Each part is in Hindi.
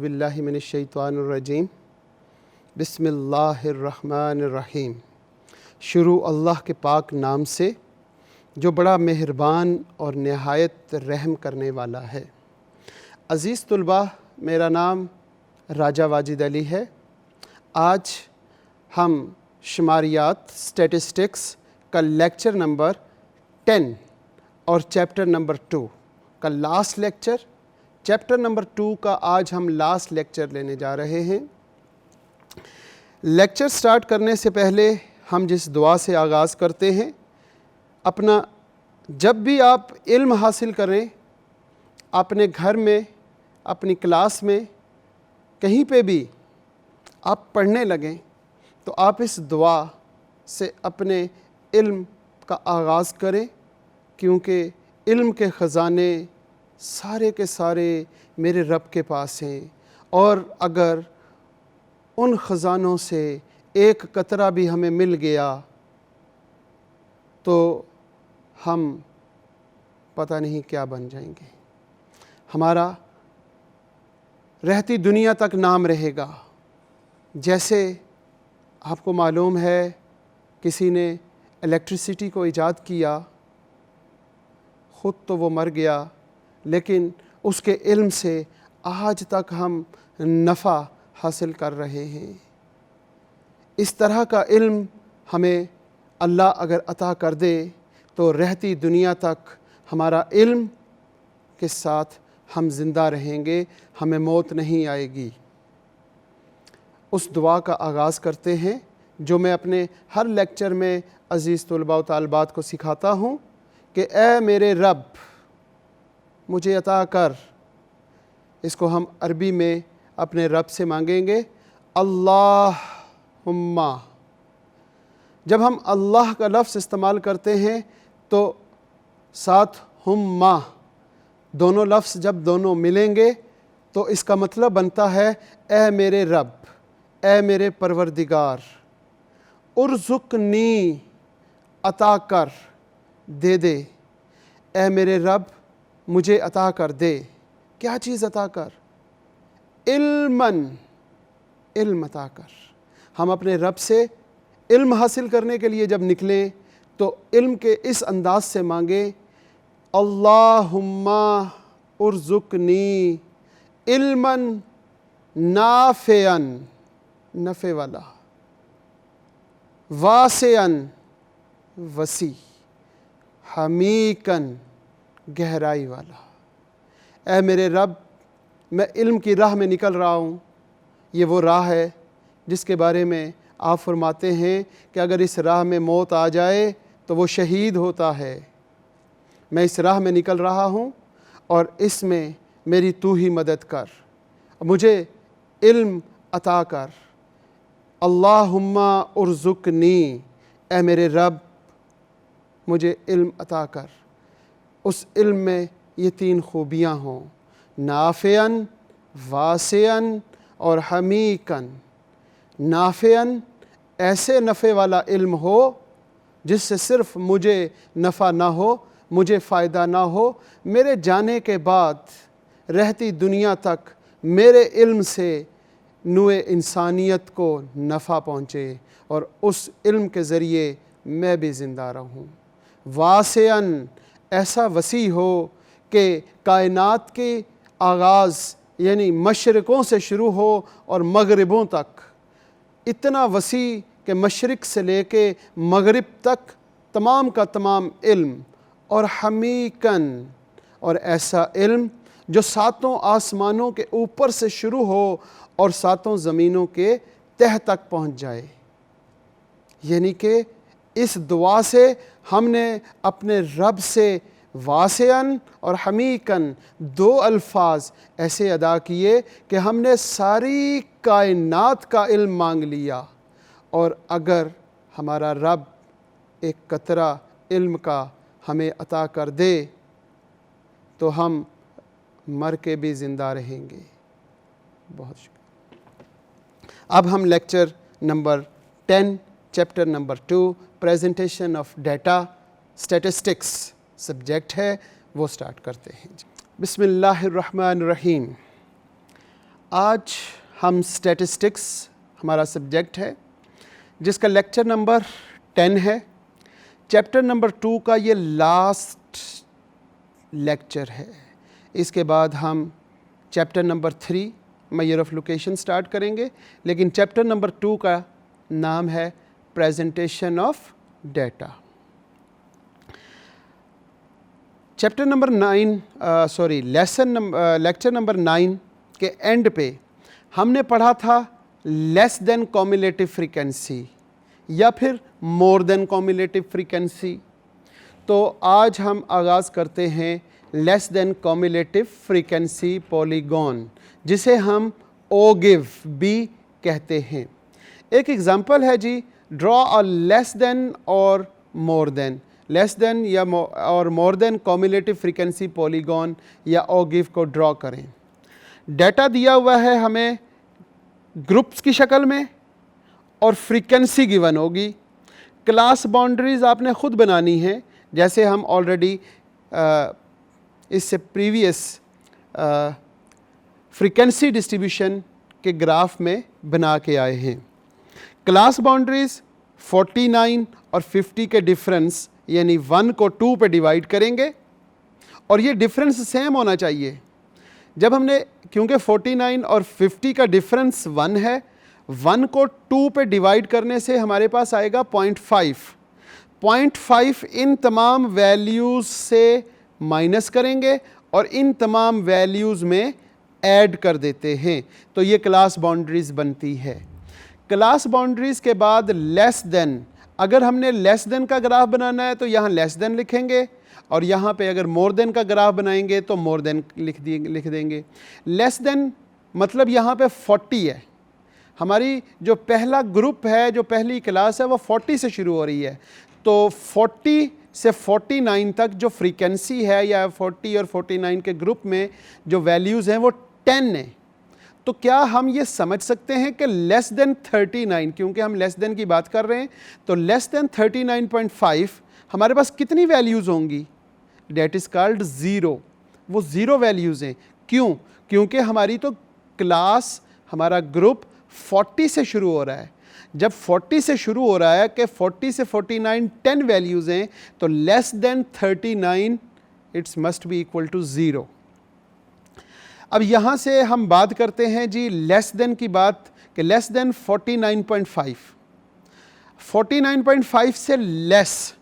औज़ुबिल्लाहि मिनश्शैतानिर्रजीम बिस्मिल्लाहिर्रहमानिर्रहीम। शुरू अल्लाह के पाक नाम से जो बड़ा मेहरबान और नहायत रहम करने वाला है। अज़ीज़ तुलबा, मेरा नाम राजा वाजिद अली है। आज हम शुमारियात स्टैटिस्टिक्स का लेक्चर नंबर 10 और चैप्टर नंबर 2 का लास्ट लेक्चर, चैप्टर नंबर 2 का आज हम लास्ट लेक्चर लेने जा रहे हैं। लेक्चर स्टार्ट करने से पहले हम जिस दुआ से आगाज़ करते हैं, अपना जब भी आप इल्म हासिल करें, अपने घर में, अपनी क्लास में, कहीं पे भी आप पढ़ने लगें, तो आप इस दुआ से अपने इल्म का आगाज़ करें, क्योंकि इल्म के ख़ज़ाने सारे के सारे मेरे रब के पास हैं, और अगर उन ख़ज़ानों से एक कतरा भी हमें मिल गया तो हम पता नहीं क्या बन जाएंगे। हमारा रहती दुनिया तक नाम रहेगा। जैसे आपको मालूम है, किसी ने इलेक्ट्रिसिटी को ईजाद किया, ख़ुद तो वो मर गया, लेकिन उसके इल्म से आज तक हम नफ़ा हासिल कर रहे हैं। इस तरह का इल्म हमें अल्लाह अगर अता कर दे तो रहती दुनिया तक हमारा इल्म के साथ हम ज़िंदा रहेंगे, हमें मौत नहीं आएगी। उस दुआ का आगाज़ करते हैं जो मैं अपने हर लेक्चर में अज़ीज़ तुलबा व तालिबात को सिखाता हूँ कि ए मेरे रब मुझे अता कर। इसको हम अरबी में अपने रब से मांगेंगे, अल्लाहुम्मा। जब हम अल्लाह का लफ्ज़ इस्तेमाल करते हैं तो साथ हुम्मा, दोनों लफ्ज़ जब दोनों मिलेंगे तो इसका मतलब बनता है ए मेरे रब, ए मेरे परवरदिगार, उर्ज़ुक़नी, अता कर, दे दे। ए मेरे रब मुझे अता कर दे। क्या चीज़ अता कर? इल्मन, इल्म अता कर। हम अपने रब से इल्म हासिल करने के लिए जब निकलें तो इल्म के इस अंदाज से मांगे, अल्लाहुम्मा उर्ज़ुक़नी इल्मन नाफ़िअन, नफ़े वाला, वासिअन, वसी, हमीकन, गहराई वाला। ऐ मेरे रब, मैं इल्म की राह में निकल रहा हूँ। ये वो राह है जिसके बारे में आप फरमाते हैं कि अगर इस राह में मौत आ जाए तो वो शहीद होता है। मैं इस राह में निकल रहा हूँ और इसमें मेरी तू ही मदद कर, मुझे इल्म अता कर। अल्लाहुम्मा उर्ज़ुक़नी, ऐ मेरे रब मुझे इल्म अता कर। उस इल्म में ये 3 खूबियाँ हों, नाफ़िअन, वासिअन और हमीकन। नाफ़िअन, ऐसे नफ़े वाला इल्म हो जिससे सिर्फ़ मुझे नफ़ा ना हो, मुझे फ़ायदा ना हो, मेरे जाने के बाद रहती दुनिया तक मेरे इल्म से नूए इंसानियत को नफ़ा पहुँचे और उस इल्म के ज़रिए मैं भी ज़िंदा रहूँ। वासिअन, ऐसा वसी हो कि कायनात के आगाज़ यानी मशरिक़ों से शुरू हो और मगरिबों तक, इतना वसी कि मशरिक़ से लेके मगरिब तक तमाम का तमाम इल्म। और हमीकन, और ऐसा इल्म जो 7 आसमानों के ऊपर से शुरू हो और 7 ज़मीनों के तह तक पहुँच जाए। यानी कि इस दुआ से हमने अपने रब से वासिअन और हमीकन 2 अल्फाज ऐसे अदा किए कि हमने सारी कायनात का इल्म मांग लिया। और अगर हमारा रब एक कतरा इल्म का हमें अता कर दे तो हम मर के भी ज़िंदा रहेंगे। बहुत शुक्रिया। अब हम lecture number 10, chapter number 2, presentation of data statistics subject है, वो स्टार्ट करते हैं। बिस्मिल्लाहिर्रहमानिर्रहीम। आज हम स्टैटिस्टिक्स हमारा सब्जेक्ट है, जिसका लेक्चर नंबर 10 है। चैप्टर नंबर 2 का ये लास्ट लेक्चर है। इसके बाद हम chapter number 3 measure of location start करेंगे, लेकिन चैप्टर नंबर 2 का नाम है presentation of data. Chapter number 9 lecture number 9 के एंड पे हमने पढ़ा था लेस देन कम्युलेटिव फ्रीक्वेंसी या फिर मोर देन कम्युलेटिव फ्रीक्वेंसी। तो आज हम आगाज़ करते हैं less then cumulative frequency polygon, जिसे हम ओगिव भी कहते हैं। एक एग्जांपल है जी, ड्रॉ अ लेस देन और मोर देन, लेस देन या और more than cumulative frequency polygon या ओगिव को ड्रॉ करें। डेटा दिया हुआ है हमें ग्रुप्स की शक्ल में और फ्रीक्वेंसी गिवन होगी। क्लास बाउंड्रीज आपने खुद बनानी है, जैसे हम ऑलरेडी इससे प्रीवियस फ्रीक्वेंसी डिस्ट्रीब्यूशन के ग्राफ में बना के आए हैं। क्लास बाउंड्रीज 49 और 50 के डिफरेंस यानी 1 को 2 पे डिवाइड करेंगे और ये डिफरेंस सेम होना चाहिए। जब हमने, क्योंकि 49 और 50 का डिफरेंस 1 है, 1 को 2 पे डिवाइड करने से हमारे पास आएगा 0.5 इन तमाम वैल्यूज़ से माइनस करेंगे और इन तमाम वैल्यूज़ में ऐड कर देते हैं, तो ये क्लास बाउंड्रीज बनती है। क्लास बाउंड्रीज के बाद लेस देन, अगर हमने लेस देन का ग्राफ बनाना है तो यहाँ लेस देन लिखेंगे और यहाँ पे अगर मोर देन का ग्राफ बनाएंगे तो मोर देन लिख देंगे। लेस देन मतलब यहाँ पे 40 है। हमारी जो पहला ग्रुप है, जो पहली क्लास है, वो 40 से शुरू हो रही है, तो 40 से 49 तक जो फ्रीक्वेंसी है या 40 और 49 के ग्रुप में जो वैल्यूज़ हैं वो 10 है। तो क्या हम ये समझ सकते हैं कि लेस देन 39, क्योंकि हम लेस देन की बात कर रहे हैं, तो लेस देन 39.5 हमारे पास कितनी वैल्यूज़ होंगी? That is called zero. वो ज़ीरो वैल्यूज़ हैं। क्यों? क्योंकि हमारी तो क्लास, हमारा ग्रुप 40 से शुरू हो रहा है। जब 40 से शुरू हो रहा है कि 40 से 49 10 वैल्यूज़ हैं, तो less than 39 it's must be equal to zero. अब यहाँ से हम बात करते हैं जी लेस देन की बात, कि लेस देन 49.5, 49.5 से लेस।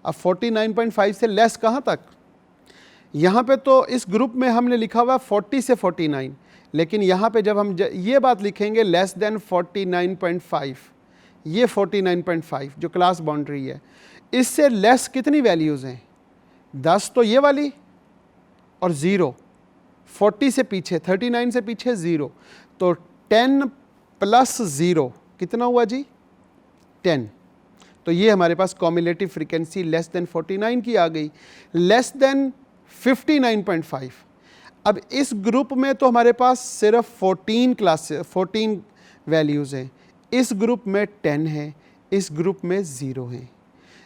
अब 49.5 से लेस कहाँ तक? यहाँ पे तो इस ग्रुप में हमने लिखा हुआ 40 से 49, लेकिन यहाँ पे जब हम ये बात लिखेंगे लेस देन 49.5, ये 49.5 जो क्लास बाउंड्री है, इससे लेस कितनी वैल्यूज़ हैं? 10 तो ये वाली और 0, 40 से पीछे, 39 से पीछे 0, तो 10 प्लस 0 कितना हुआ जी? 10। तो ये हमारे पास कम्युलेटिव फ्रीक्वेंसी लेस देन 49 की आ गई। लेस देन 59.5, अब इस ग्रुप में तो हमारे पास सिर्फ 14 वैल्यूज़ हैं, इस ग्रुप में 10 है, इस ग्रुप में 0 है।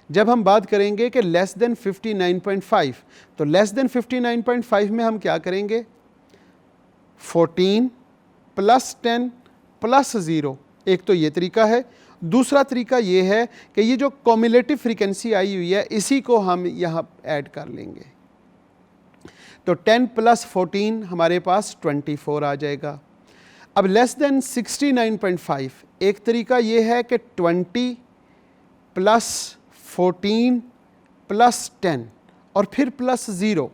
जब हम बात करेंगे कि लेस देन 59.5, तो लेस देन 59.5 में हम क्या करेंगे? 14 प्लस 10 प्लस 0, एक तो ये तरीका है। दूसरा तरीका ये है कि ये जो कम्युलेटिव फ्रीक्वेंसी आई हुई है, इसी को हम यहाँ ऐड कर लेंगे, तो 10 प्लस 14 हमारे पास 24 आ जाएगा। अब लेस देन 69.5, एक तरीका ये है कि 20 प्लस 14 प्लस 10 और फिर प्लस 0,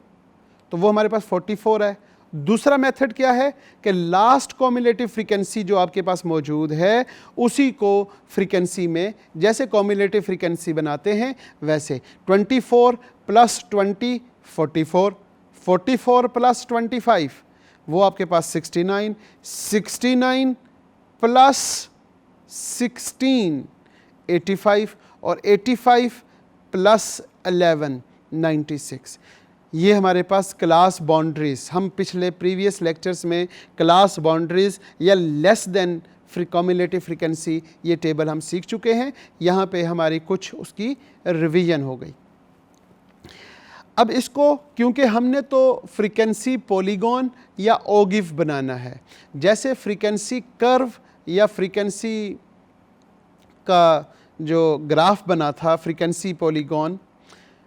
तो वो हमारे पास 44 है। दूसरा मेथड क्या है कि लास्ट कम्युलेटिव फ्रीक्वेंसी जो आपके पास मौजूद है, उसी को फ्रीक्वेंसी में, जैसे कम्युलेटिव फ्रीक्वेंसी बनाते हैं वैसे, 24 प्लस 20 44, 44 प्लस 25 वो आपके पास 69, 69 प्लस 16 85 और 85 प्लस 11 96। ये हमारे पास क्लास बाउंड्रीज़, हम पिछले प्रीवियस लेक्चर्स में क्लास बाउंड्रीज़ या लेस देन कम्युलेटिव फ्रीक्वेंसी ये टेबल हम सीख चुके हैं। यहाँ पे हमारी कुछ उसकी रिवीजन हो गई। अब इसको क्योंकि हमने तो फ्रीक्वेंसी पॉलीगॉन या ओगिव बनाना है, जैसे फ्रीक्वेंसी कर्व या फ्रीक्वेंसी का जो ग्राफ बना था फ्रीक्वेंसी पॉलीगॉन,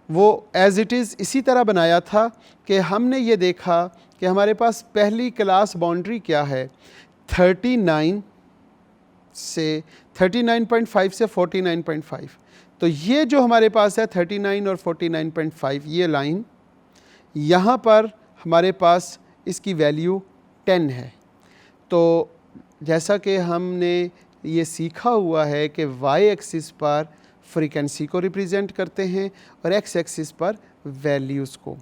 वो एज इट इज़ इसी तरह बनाया था कि हमने ये देखा कि हमारे पास पहली क्लास बाउंड्री क्या है, 39 से 39.5 से 49.5। तो ये जो हमारे पास है 39 और 49.5 ये लाइन, यहाँ पर हमारे पास इसकी वैल्यू 10 है। तो जैसा कि हमने ये सीखा हुआ है कि वाई एक्सिस पर फ्रीक्वेंसी को रिप्रेजेंट करते हैं और एक्स एक्सिस पर वैल्यूज़ को।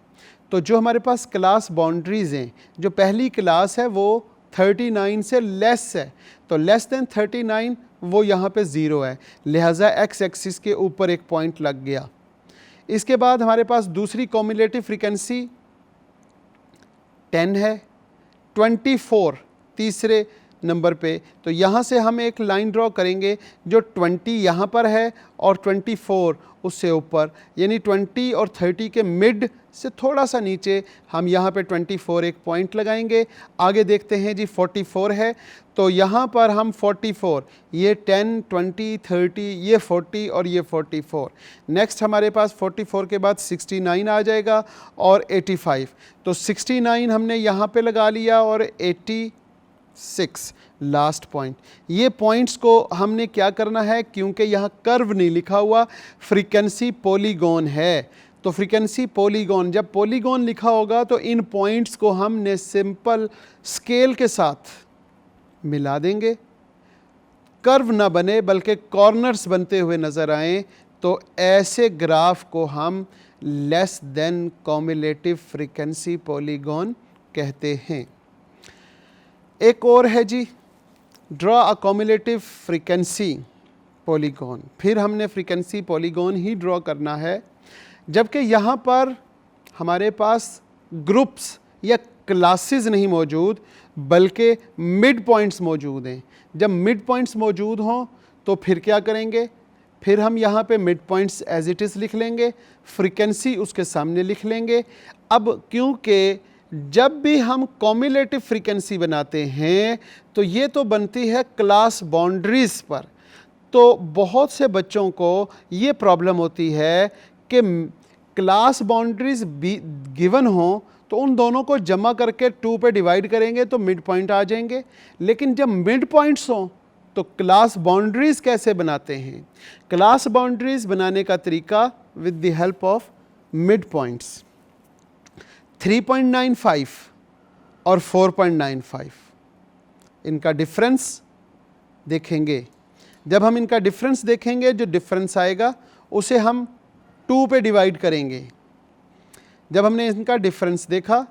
तो जो हमारे पास क्लास बाउंड्रीज़ हैं, जो पहली क्लास है वो 39 से लेस है, तो लेस देन 39 वो यहाँ पे 0 है, लिहाजा एक्स एक्सिस के ऊपर एक पॉइंट लग गया। इसके बाद हमारे पास दूसरी कॉम्युलेटिव फ्रीक्वेंसी 10 है, 24 तीसरे नंबर पे। तो यहाँ से हम एक लाइन ड्रॉ करेंगे जो 20 यहाँ पर है और 24 उससे ऊपर, यानी 20 और 30 के मिड से थोड़ा सा नीचे हम यहाँ पे 24 एक पॉइंट लगाएंगे। आगे देखते हैं जी 44 है, तो यहाँ पर हम 44, ये 10, 20, 30, ये 40 और ये 44। नेक्स्ट हमारे पास 44 के बाद 69 आ जाएगा और 85। तो 69 हमने यहाँ पे लगा लिया और 86 लास्ट पॉइंट। ये पॉइंट्स को हमने क्या करना है, क्योंकि यहाँ कर्व नहीं लिखा हुआ, फ्रीक्वेंसी पॉलीगॉन है, तो फ्रीक्वेंसी पॉलीगॉन, जब पॉलीगॉन लिखा होगा तो इन पॉइंट्स को हमने सिंपल स्केल के साथ मिला देंगे, कर्व ना बने बल्कि कॉर्नर्स बनते हुए नज़र आएँ। तो ऐसे ग्राफ को हम less than cumulative frequency polygon कहते हैं। एक और है जी, draw a cumulative frequency polygon. फिर हमने फ्रीक्वेंसी पॉलीगॉन ही ड्रॉ करना है, जबकि यहाँ पर हमारे पास ग्रुप्स या क्लासेस नहीं मौजूद बल्कि मिड पॉइंट्स मौजूद हैं। जब मिड पॉइंट्स मौजूद हों तो फिर क्या करेंगे, फिर हम यहाँ पे mid points as it is लिख लेंगे, फ्रीक्वेंसी उसके सामने लिख लेंगे। अब क्योंकि जब भी हम कॉम्युलेटिव फ्रीक्वेंसी बनाते हैं तो ये तो बनती है क्लास बाउंड्रीज़ पर, तो बहुत से बच्चों को ये प्रॉब्लम होती है कि क्लास बाउंड्रीज़ गिवन हों तो उन दोनों को जमा करके 2 पे डिवाइड करेंगे तो मिड पॉइंट आ जाएंगे, लेकिन जब मिड पॉइंट्स हों तो क्लास बाउंड्रीज़ कैसे बनाते हैं। क्लास बाउंड्रीज़ बनाने का तरीका with the help of mid points. 3.95 और 4.95 इनका डिफरेंस देखेंगे। जब हम इनका डिफरेंस देखेंगे, जो डिफरेंस आएगा उसे हम 2 पे डिवाइड करेंगे। जब हमने इनका डिफरेंस देखा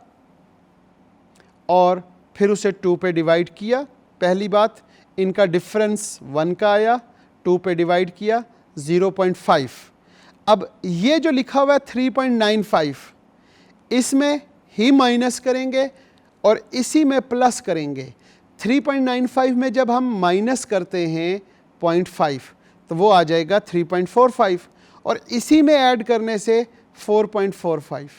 और फिर उसे 2 पे डिवाइड किया, पहली बात इनका डिफरेंस 1 का आया, 2 पे डिवाइड किया 0.5। अब ये जो लिखा हुआ है 3.95, इसमें ही माइनस करेंगे और इसी में प्लस करेंगे। 3.95 में जब हम माइनस करते हैं 0.5 तो वो आ जाएगा 3.45 और इसी में ऐड करने से 4.45।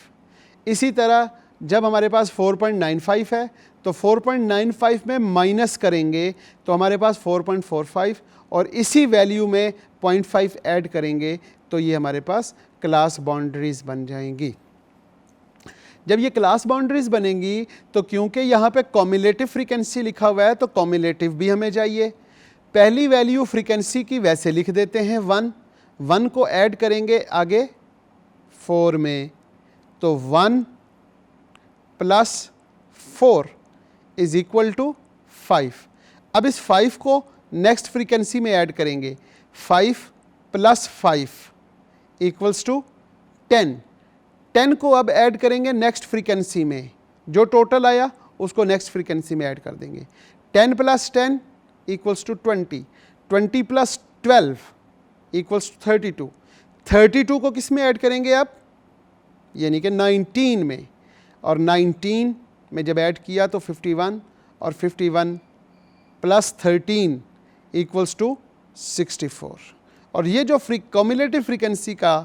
इसी तरह जब हमारे पास 4.95 है तो 4.95 में माइनस करेंगे तो हमारे पास 4.45 और इसी वैल्यू में 0.5 ऐड करेंगे तो ये हमारे पास क्लास बाउंड्रीज़ बन जाएंगी। जब ये क्लास बाउंड्रीज़ बनेंगी तो क्योंकि यहाँ पे कॉम्युलेटिव फ्रीक्वेंसी लिखा हुआ है तो कॉम्युलेटिव भी हमें चाहिए। पहली वैल्यू फ्रीक्वेंसी की वैसे लिख देते हैं 1 को ऐड करेंगे आगे 4 में, तो 1 + 4 = 5। अब इस 5 को नेक्स्ट फ्रीक्वेंसी में ऐड करेंगे, 5 + 5 = 10। 10 को अब ऐड करेंगे नेक्स्ट फ्रीक्वेंसी में, जो टोटल आया उसको नेक्स्ट फ्रीक्वेंसी में ऐड कर देंगे। 10 + 10 = 20, 20 + 12 = 32। 32 को किस में ऐड करेंगे अब, यानी कि 19 में, और 19 में जब ऐड किया तो 51 और 51 + 13 = 64। और ये जो कॉम्युलेटिव फ्रीक्वेंसी का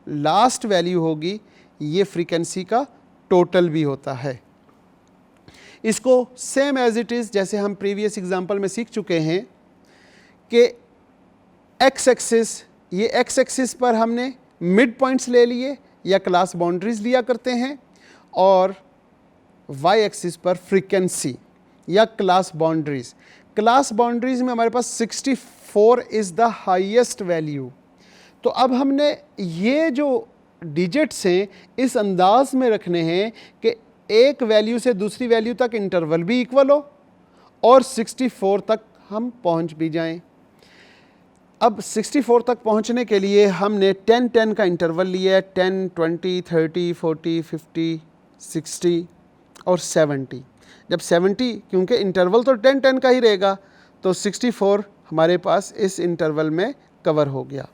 लास्ट वैल्यू होगी ये फ्रीक्वेंसी का टोटल भी होता है। इसको सेम एज इट इज़ जैसे हम प्रीवियस एग्जांपल में सीख चुके हैं कि एक्स एक्सिस, ये एक्स एक्सिस पर हमने मिड पॉइंट्स ले लिए या क्लास बाउंड्रीज लिया करते हैं, और वाई एक्सिस पर फ्रीक्वेंसी या क्लास बाउंड्रीज। क्लास बाउंड्रीज में हमारे पास 64 इज़ द हाईएस्ट वैल्यू। तो अब हमने ये जो डिजिट्स हैं इस अंदाज में रखने हैं कि एक वैल्यू से दूसरी वैल्यू तक इंटरवल भी इक्वल हो और 64 तक हम पहुंच भी जाएं। अब 64 तक पहुंचने के लिए हमने 10-10 का इंटरवल लिया है, 10, 20, 30, 40, 50, 60 और 70। जब 70, क्योंकि इंटरवल तो 10-10 का ही रहेगा, तो 64 हमारे पास इस इंटरवल में कवर हो गया।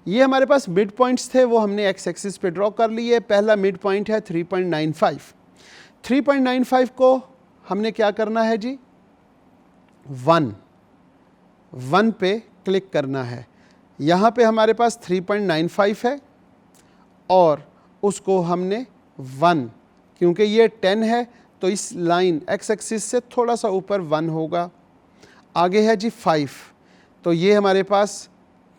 ये हमारे पास मिड पॉइंट्स थे, वो हमने एक्स एक्सिस पे ड्रॉ कर लिए। पहला मिड पॉइंट है 3.95। 3.95 को हमने क्या करना है जी, 1 पे क्लिक करना है। यहाँ पे हमारे पास 3.95 है और उसको हमने 1, क्योंकि ये 10 है तो इस लाइन एक्स एक्सिस से थोड़ा सा ऊपर 1 होगा। आगे है जी 5, तो ये हमारे पास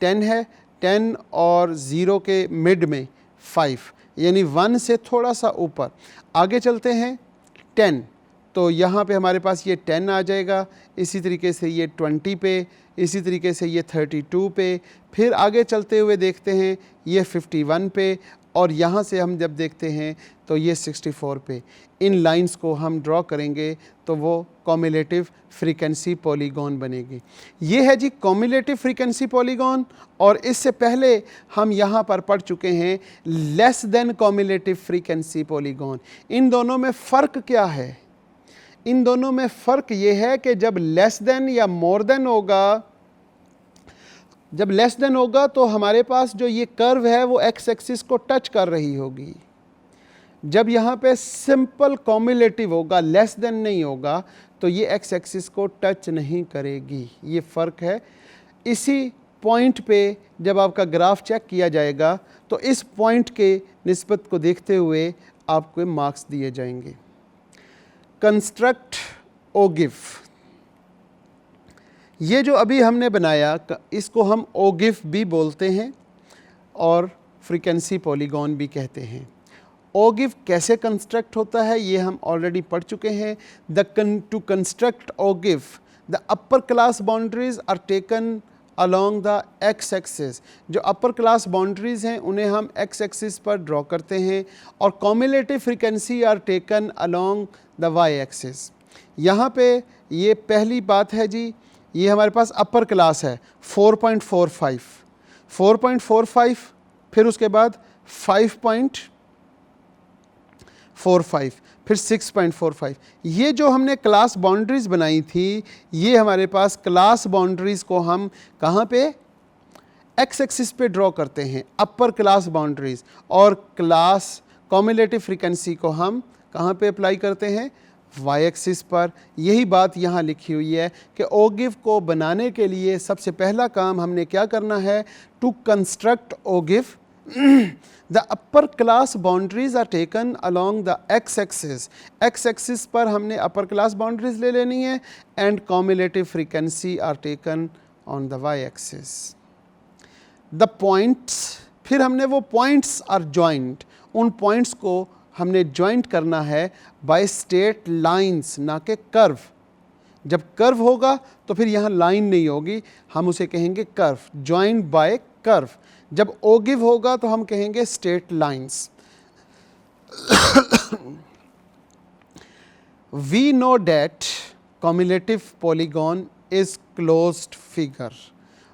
10 है, 10 और 0 के मिड में 5, यानी 1 से थोड़ा सा ऊपर। आगे चलते हैं 10, तो यहाँ पे हमारे पास ये 10 आ जाएगा, इसी तरीके से ये 20 पे, इसी तरीके से ये 32 पे, फिर आगे चलते हुए देखते हैं ये 51 पे, और यहाँ से हम जब देखते हैं तो ये 64 पे। इन लाइंस को हम ड्रॉ करेंगे तो वो कॉम्युलेटिव फ्रीक्वेंसी पॉलीगॉन बनेगी। ये है जी कॉम्युलेटिव फ्रीक्वेंसी पॉलीगॉन, और इससे पहले हम यहाँ पर पढ़ चुके हैं less than cumulative frequency polygon. इन दोनों में फ़र्क क्या है? इन दोनों में फ़र्क ये है कि जब लेस देन या मोर देन होगा, जब लेस देन होगा तो हमारे पास जो ये कर्व है वो एक्स एक्सिस को टच कर रही होगी। जब यहाँ पे सिंपल कॉम्युलेटिव होगा, लेस देन नहीं होगा, तो ये एक्स एक्सिस को टच नहीं करेगी। ये फ़र्क है। इसी पॉइंट पे जब आपका ग्राफ चेक किया जाएगा तो इस पॉइंट के निस्बत को देखते हुए आपको मार्क्स दिए जाएंगे। कंस्ट्रक्ट ओगिव, ये जो अभी हमने बनाया इसको हम ओगिव भी बोलते हैं और फ्रीक्वेंसी पॉलीगॉन भी कहते हैं। ओगिव कैसे कंस्ट्रक्ट होता है ये हम ऑलरेडी पढ़ चुके हैं। To construct ogive the upper class boundaries are taken along the X axis. जो अपर क्लास बाउंड्रीज हैं उन्हें हम एक्स एक्सिस पर ड्रॉ करते हैं, और cumulative frequency are taken along the Y axis. यहाँ पे ये पहली बात है जी, ये हमारे पास अपर क्लास है 4.45, 4.45, फिर उसके बाद 5.45, फिर 6.45। ये जो हमने क्लास बाउंड्रीज बनाई थी, ये हमारे पास क्लास बाउंड्रीज को हम कहाँ पे, एक्स एक्सिस पे ड्रॉ करते हैं, अपर क्लास बाउंड्रीज, और क्लास कॉम्युलेटिव फ्रीक्वेंसी को हम कहाँ पे अप्लाई करते हैं, वाई एक्सिस पर। यही बात यहाँ लिखी हुई है कि ओगिव को बनाने के लिए सबसे पहला काम हमने क्या करना है, to construct ogive the upper class boundaries are taken along the X axis. X axis पर हमने अपर क्लास बाउंड्रीज ले लेनी है, and cumulative frequency are taken on the Y axis. The points, फिर हमने वो पॉइंट्स आर जॉइंट, उन पॉइंट्स को हमने जॉइंट करना है बाय स्ट्रेट लाइंस, ना कि कर्व। जब कर्व होगा तो फिर यहाँ लाइन नहीं होगी, हम उसे कहेंगे कर्व, जॉइंट बाय कर्व। जब ओगिव होगा तो हम कहेंगे straight lines. We know that cumulative polygon is closed figure.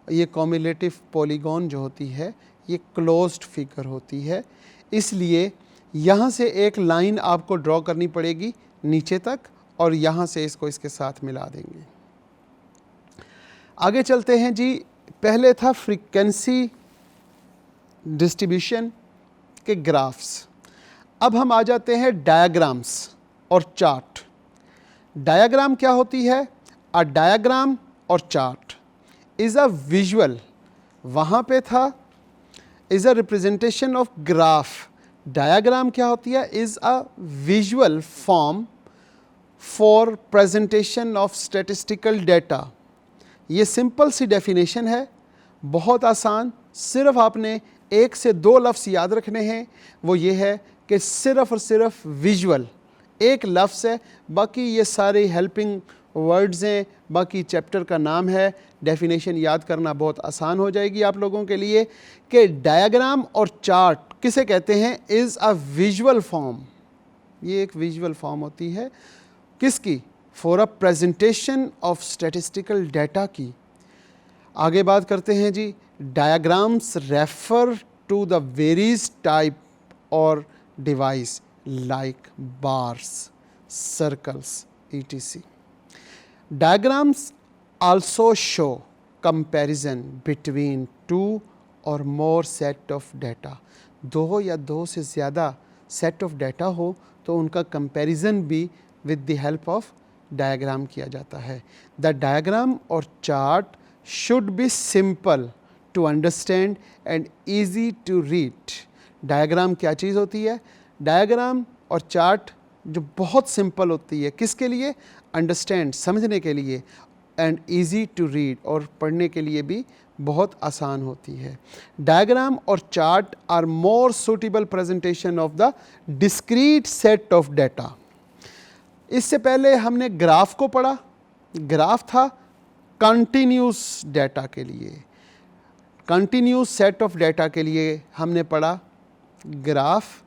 ये कॉम्युलेटिव पॉलीगॉन जो होती है ये क्लोज्ड फिगर होती है, इसलिए यहाँ से एक लाइन आपको ड्रॉ करनी पड़ेगी नीचे तक, और यहाँ से इसको इसके साथ मिला देंगे। आगे चलते हैं जी। पहले था फ्रीक्वेंसी डिस्ट्रीब्यूशन के ग्राफ्स, अब हम आ जाते हैं डायग्राम्स और चार्ट। डायग्राम क्या होती है? अ डायग्राम और चार्ट इज़ अ विजुअल, वहाँ पे था, is a representation of graph diagram क्या होती है? Is a visual form for presentation of statistical data. ये सिंपल सी डेफिनेशन है, बहुत आसान, सिर्फ आपने 1 से 2 लफ्ज़ याद रखने हैं। वो ये है कि सिर्फ और सिर्फ विजुअल एक लफ्ज़ है, बाकी ये सारे हेल्पिंग वर्ड्स हैं, बाकी चैप्टर का नाम है। डेफिनेशन याद करना बहुत आसान हो जाएगी आप लोगों के लिए कि डायग्राम और चार्ट किसे कहते हैं? Is a visual form. ये एक विजुअल फॉर्म होती है किसकी? For a presentation of statistical data की। आगे बात करते हैं जी। Diagrams refer to the various type और device like bars, circles, etc. Diagrams also show comparison between two or more set of data. 2 या 2 से ज़्यादा सेट ऑफ डाटा हो तो उनका कंपैरिजन भी with the help of diagram किया जाता है। द डायग्राम और chart should be simple to understand and easy to read. Diagram क्या चीज़ होती है? डायग्राम और चार्ट जो बहुत सिंपल होती है, किसके लिए? अंडरस्टैंड, समझने के लिए, एंड ईजी टू रीड, और पढ़ने के लिए भी बहुत आसान होती है। डायग्राम और chart are more suitable presentation of the discrete set of data. इससे पहले हमने ग्राफ को पढ़ा। ग्राफ था कंटिन्यूस डाटा के लिए, कंटिन्यूस सेट ऑफ डाटा के लिए हमने पढ़ा ग्राफ,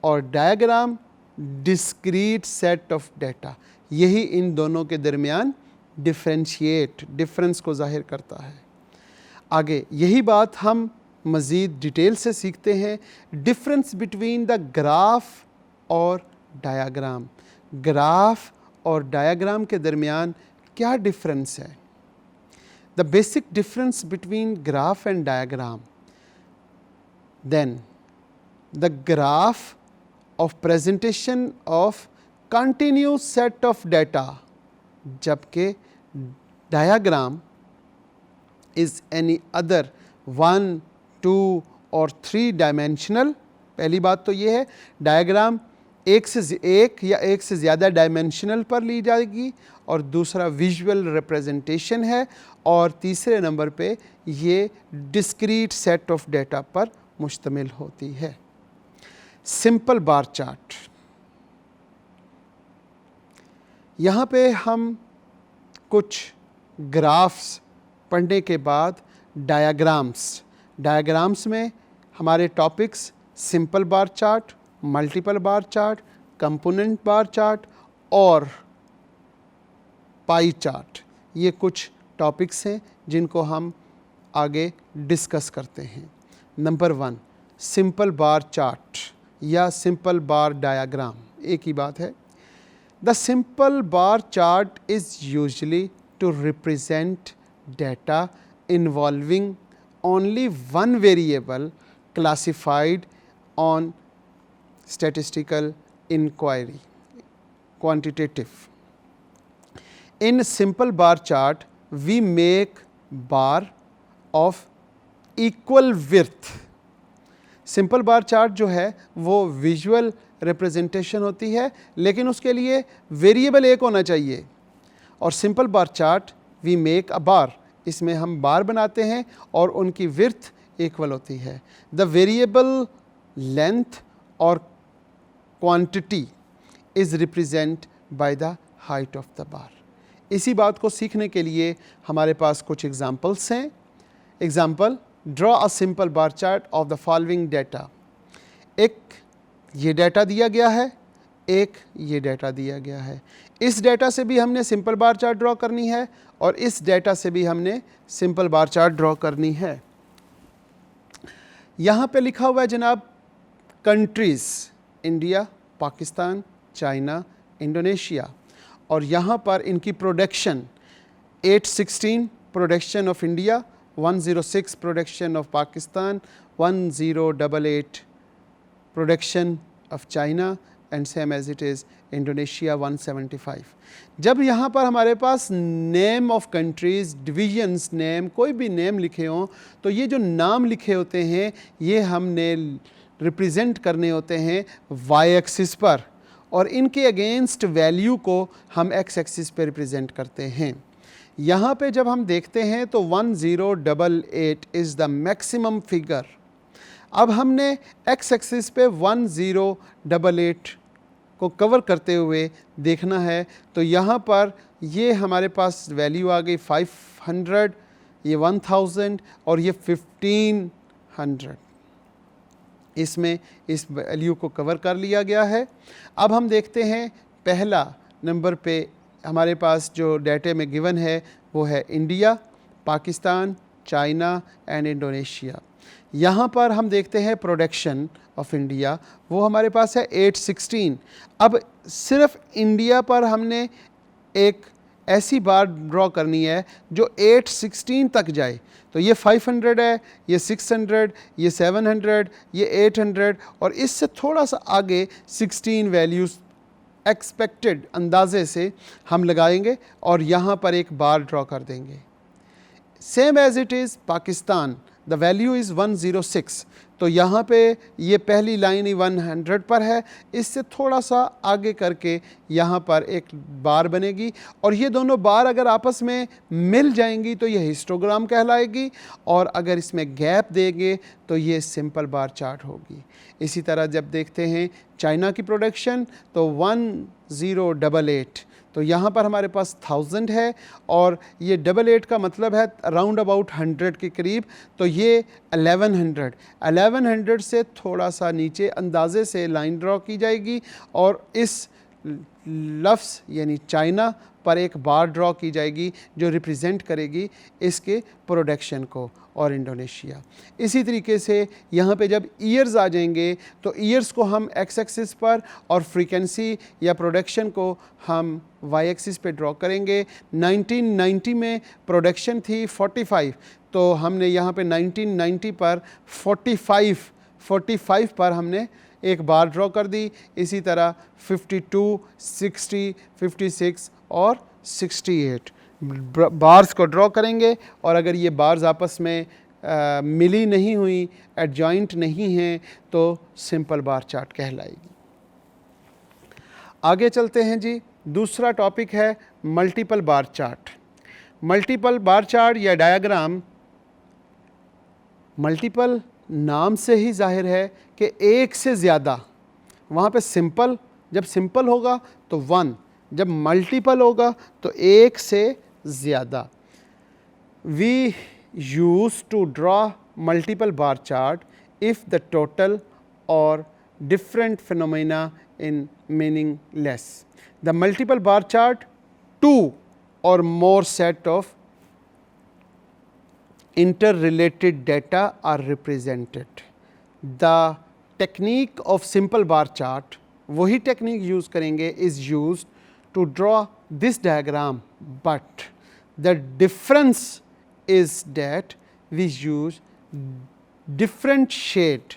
और diagram discrete set of data. यही इन दोनों के दरमियान डिफरेंस को ज़ाहिर करता है। आगे यही बात हम मज़ीद डिटेल से सीखते हैं। डिफरेंस बिटवीन द ग्राफ और डायग्राम। ग्राफ और डायग्राम के दरमियान क्या डिफरेंस है? The basic difference between graph and diagram. Then the graph of presentation of continuous set of data, जबकि diagram is any other 1, 2 और 3 dimensional। पहली बात तो ये है, डायग्राम एक या एक से ज़्यादा डायमेंशनल पर ली जाएगी, और दूसरा विजुअल रिप्रेजेंटेशन है, और तीसरे नंबर पे ये डिस्क्रीट सेट ऑफ डाटा पर मुश्तमिल होती है। Simple bar chart. यहाँ पे हम कुछ ग्राफ्स पढ़ने के बाद डायग्राम्स में हमारे topics simple bar chart, multiple bar chart, component bar chart और पाई चार्ट, ये कुछ टॉपिक्स हैं जिनको हम आगे डिस्कस करते हैं। नंबर 1, सिंपल बार चार्ट या सिंपल बार डायग्राम, एक ही बात है। The simple bar chart is usually to represent data involving only one variable classified on statistical inquiry, quantitative. In simple bar chart, we make bar of equal width. Simple bar chart जो है वो विजुअल रिप्रेजेंटेशन होती है, लेकिन उसके लिए वेरिएबल एक होना चाहिए। और simple bar chart we make a bar, इसमें हम बार बनाते हैं और उनकी विड्थ इक्वल होती है। द वेरिएबल लेंथ और quantity is represent by the height of the bar. इसी बात को सीखने के लिए हमारे पास कुछ एग्जाम्पल्स हैं। Example, draw a simple bar chart of the following data. एक ये डाटा दिया गया है, एक ये डाटा दिया गया है। इस डाटा से भी हमने सिंपल बार चार्ट ड्रॉ करनी है और इस डाटा से भी हमने सिंपल बार चार्ट ड्रॉ करनी है। यहाँ पे लिखा हुआ है जनाब countries, India, Pakistan, China, Indonesia, और यहाँ पर इनकी production 816 production of India, 106 production of Pakistan, 1088 production of China and same as it is Indonesia 175। जब यहाँ पर हमारे पास name of countries, divisions name, कोई भी नेम लिखे हों तो ये जो नाम लिखे होते हैं ये हमने रिप्रेजेंट करने होते हैं वाई एक्सिस पर, और इनके अगेंस्ट वैल्यू को हम एक्स एक्सिस पे रिप्रेजेंट करते हैं। यहाँ पे जब हम देखते हैं तो 1088 इज़ द मैक्सिमम फिगर। अब हमने एक्स एक्सिस पे 1088 को कवर करते हुए देखना है, तो यहाँ पर ये हमारे पास वैल्यू आ गई 500, ये 1000 और ये 1500। इसमें इस वैल्यू को कवर कर लिया गया है। अब हम देखते हैं पहला नंबर पे हमारे पास जो डाटे में गिवन है वो है India, Pakistan, China and Indonesia. यहाँ पर हम देखते हैं प्रोडक्शन ऑफ इंडिया, वो हमारे पास है 816। अब सिर्फ इंडिया पर हमने एक ऐसी बार ड्रॉ करनी है जो 816 तक जाए, तो ये 500 है, ये 600, ये 700, ये 800 और इससे थोड़ा सा आगे 16 वैल्यूज़ एक्सपेक्टेड अंदाजे से हम लगाएंगे और यहाँ पर एक बार ड्रॉ कर देंगे। Same as it is Pakistan, the value is 106, तो यहाँ पे ये पहली लाइन ही 100 पर है, इससे थोड़ा सा आगे करके यहाँ पर एक बार बनेगी और ये दोनों बार अगर आपस में मिल जाएंगी तो ये हिस्टोग्राम कहलाएगी, और अगर इसमें गैप देंगे तो ये सिंपल बार चार्ट होगी। इसी तरह जब देखते हैं चाइना की प्रोडक्शन तो 1088, तो यहाँ पर हमारे पास 1000 है और ये 88 का मतलब है अराउंड अबाउट 100 के करीब, तो ये 1100 से थोड़ा सा नीचे अंदाजे से लाइन ड्रॉ की जाएगी और इस लफ्ज़ यानी चाइना पर एक बार ड्रॉ की जाएगी जो रिप्रेजेंट करेगी इसके प्रोडक्शन को, और इंडोनेशिया। इसी तरीके से यहाँ पे जब ईयर्स आ जाएंगे तो ईयर्स को हम एक्स एक्सिस पर और फ्रीक्वेंसी या प्रोडक्शन को हम वाई एक्सिस पे ड्रॉ करेंगे। 1990 में प्रोडक्शन थी 45, तो हमने यहाँ पे 1990 पर 45 पर हमने एक बार ड्रॉ कर दी। इसी तरह 52, 60, 56 और 68 बार्स को ड्रॉ करेंगे, और अगर ये बार्स आपस में मिली नहीं हुई, एडजॉइंट नहीं हैं, तो सिंपल बार चार्ट कहलाएगी। आगे चलते हैं जी। दूसरा टॉपिक है multiple bar chart. Multiple bar chart या डायग्राम, मल्टीपल नाम से ही जाहिर है कि एक से ज़्यादा। वहाँ पे सिंपल, जब सिंपल होगा तो 1, जब मल्टीपल होगा तो एक से ज़्यादा। We use to draw multiple bar chart if the total और different phenomena in meaningless. The multiple bar chart, 2 or more set of interrelated data are represented. The technique of simple bar chart, वही टेक्निक यूज़ करेंगे, is used to draw this diagram, but the difference is that we use different shade,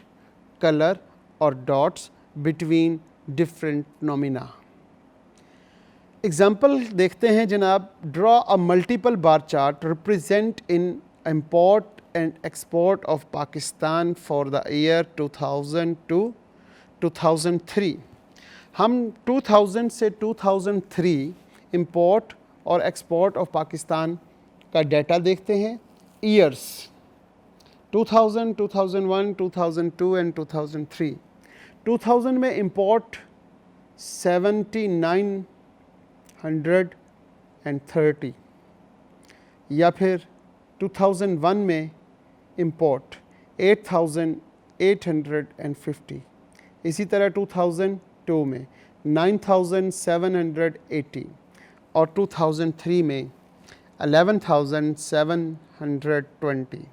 color or dots between different nomina. Example देखते हैं जनाब। Draw a multiple bar chart represent in import and export of Pakistan for the year 2000 to 2003। हम 2000 से 2003 इम्पोर्ट और एक्सपोर्ट ऑफ पाकिस्तान का डाटा देखते हैं। Years 2000, 2001, 2002 and 2003। 2000 में इम्पोर्ट 7930 या फिर 2001 में इम्पोर्ट 8850। इसी तरह 2002 में 9780 और 2003 में 11720।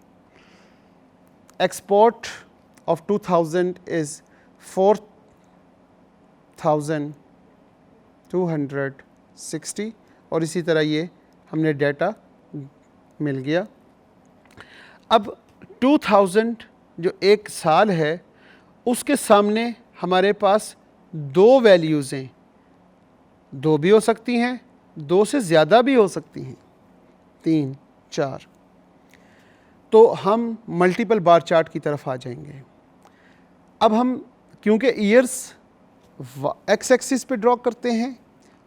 Export of 2000 is 4260 और इसी तरह ये हमने डाटा मिल गया। अब 2000 जो एक साल है उसके सामने हमारे पास 2 वैल्यूज़ हैं, 2 भी हो सकती हैं, 2 से ज़्यादा भी हो सकती हैं, 3, 4। तो हम मल्टीपल बार चार्ट की तरफ आ जाएंगे। अब हम क्योंकि ईयर्स एक्स एक्सिस पे ड्रॉ करते हैं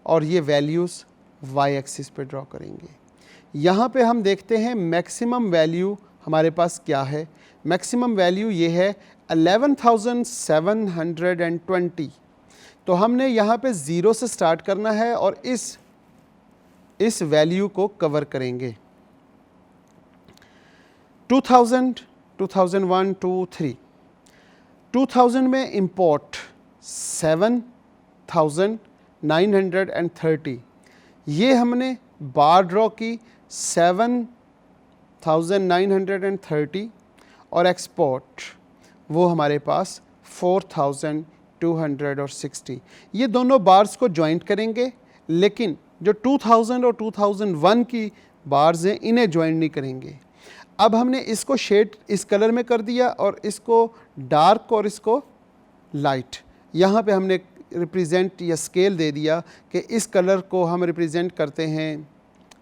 और ये वैल्यूज़ वाई एक्सिस पे ड्रॉ करेंगे। यहाँ पे हम देखते हैं मैक्सिमम वैल्यू हमारे पास क्या है। मैक्सिमम वैल्यू ये है 11,720। तो हमने यहाँ पे ज़ीरो से स्टार्ट करना है और इस वैल्यू को कवर करेंगे। 2000, 2001, 2, 3। 2000 में इम्पोर्ट 7,930, ये हमने बार ड्रॉ की 7,930 और एक्सपोर्ट वो हमारे पास 4,260। ये दोनों बार्स को जॉइंट करेंगे, लेकिन जो 2000 और 2001 की बार्स हैं इन्हें जॉइंट नहीं करेंगे। अब हमने इसको शेड इस कलर में कर दिया और इसको डार्क और इसको लाइट। यहाँ पे हमने रिप्रेजेंट या स्केल दे दिया कि इस कलर को हम रिप्रेजेंट करते हैं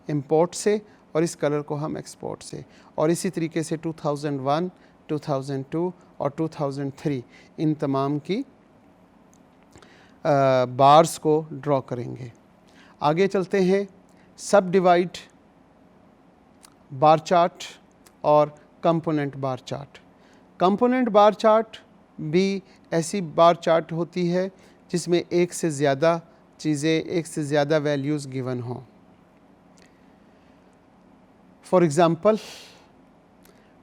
इंपोर्ट से और इस कलर को हम एक्सपोर्ट से। और इसी तरीके से 2001, 2002 और 2003 इन तमाम की बार्स को ड्रॉ करेंगे। आगे चलते हैं। सब डिवाइड बार चार्ट और component bar chart. Component bar chart भी ऐसी बार चार्ट होती है जिसमें एक से ज़्यादा चीज़ें, एक से ज़्यादा वैल्यूज़ गिवन हों। For example,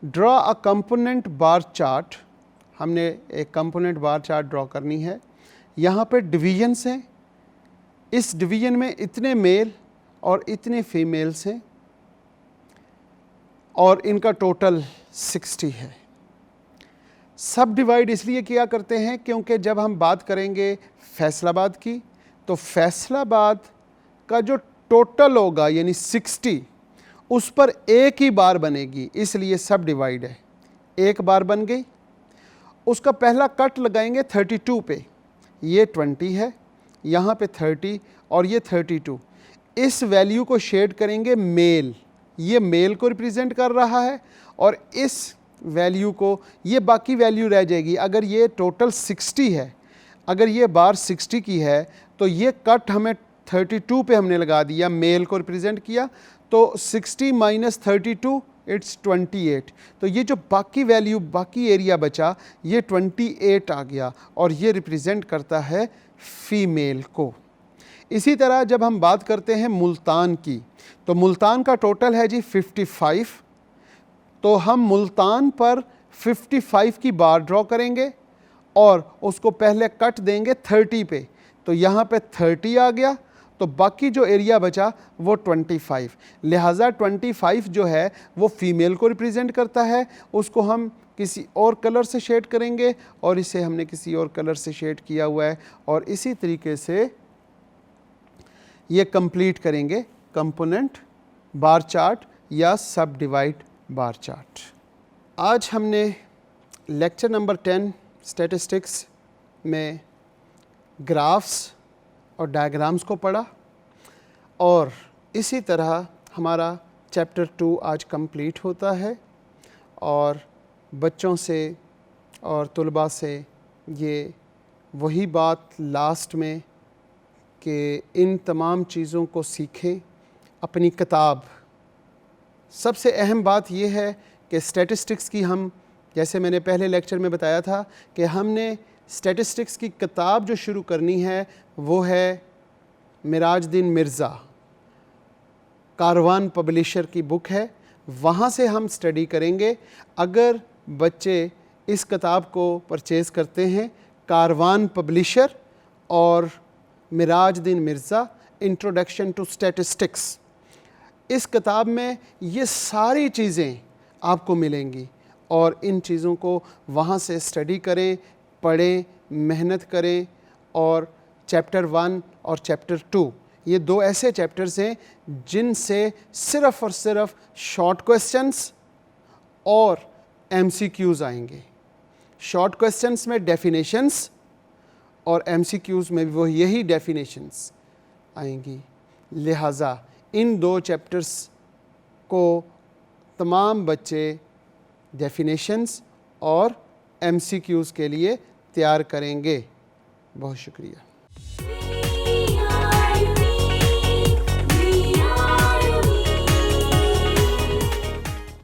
draw a component bar chart. हमने एक कंपोनेंट बार चार्ट ड्रॉ करनी है। यहाँ पे डिवीजन्स हैं। इस डिवीजन में इतने मेल और इतने फीमेल्स हैं और इनका टोटल 60 है। सब डिवाइड इसलिए किया करते हैं क्योंकि जब हम बात करेंगे फैसलाबाद की, तो फैसलाबाद का जो टोटल होगा यानी 60, उस पर एक ही बार बनेगी, इसलिए सब डिवाइड है। एक बार बन गई, उसका पहला कट लगाएंगे 32 पे। ये 20 है, यहाँ पे 30 और ये 32। इस वैल्यू को शेड करेंगे मेल, ये मेल को रिप्रेजेंट कर रहा है और इस वैल्यू को, ये बाकी वैल्यू रह जाएगी। अगर ये टोटल 60 है, अगर ये बार 60 की है तो ये कट हमें 32 पे हमने लगा दिया, मेल को रिप्रेजेंट किया, तो 60 माइनस 32 इट्स 28। तो ये जो बाकी वैल्यू, बाकी एरिया बचा, ये 28 आ गया और ये रिप्रेजेंट करता है फीमेल को। इसी तरह जब हम बात करते हैं मुल्तान की, तो मुल्तान का टोटल है जी 55। तो हम मुल्तान पर 55 की बार ड्रॉ करेंगे और उसको पहले कट देंगे 30 पे, तो यहाँ पे 30 आ गया, तो बाकी जो एरिया बचा वो 25। लिहाजा 25 जो है वो फीमेल को रिप्रेजेंट करता है। उसको हम किसी और कलर से शेड करेंगे और इसे हमने किसी और कलर से शेड किया हुआ है और इसी तरीके से ये कंप्लीट करेंगे कंपोनेंट बार चार्ट या सब डिवाइड बार चार्ट। आज हमने लेक्चर नंबर 10 स्टैटिस्टिक्स में ग्राफ्स और डायग्राम्स को पढ़ा और इसी तरह हमारा चैप्टर 2 आज कंप्लीट होता है और बच्चों से और तुलबा से ये वही बात लास्ट में कि इन तमाम चीज़ों को सीखें अपनी किताब। सबसे अहम बात यह है कि स्टैटिस्टिक्स की हम, जैसे मैंने पहले लेक्चर में बताया था कि हमने स्टैटिस्टिक्स की किताब जो शुरू करनी है वो है मिराजुद्दीन मिर्ज़ा, कारवान पब्लिशर की बुक है, वहाँ से हम स्टडी करेंगे। अगर बच्चे इस किताब को परचेज़ करते हैं, कारवान पब्लिशर और Mirajuddin Mirza introduction to statistics, इस किताब में ये सारी चीज़ें आपको मिलेंगी और इन चीज़ों को वहाँ से स्टडी करें, पढ़ें, मेहनत करें। और चैप्टर 1 और चैप्टर 2 ये दो ऐसे चैप्टर्स हैं जिनसे सिर्फ़ और सिर्फ शॉर्ट क्वेश्चंस और MCQs आएंगे। शॉर्ट क्वेश्चंस में डेफिनेशंस और MCQs में भी वो यही डेफिनेशंस आएंगी। लिहाजा इन दो चैप्टर्स को तमाम बच्चे डेफिनेशंस और MCQs के लिए इख्तियार करेंगे। बहुत शुक्रिया।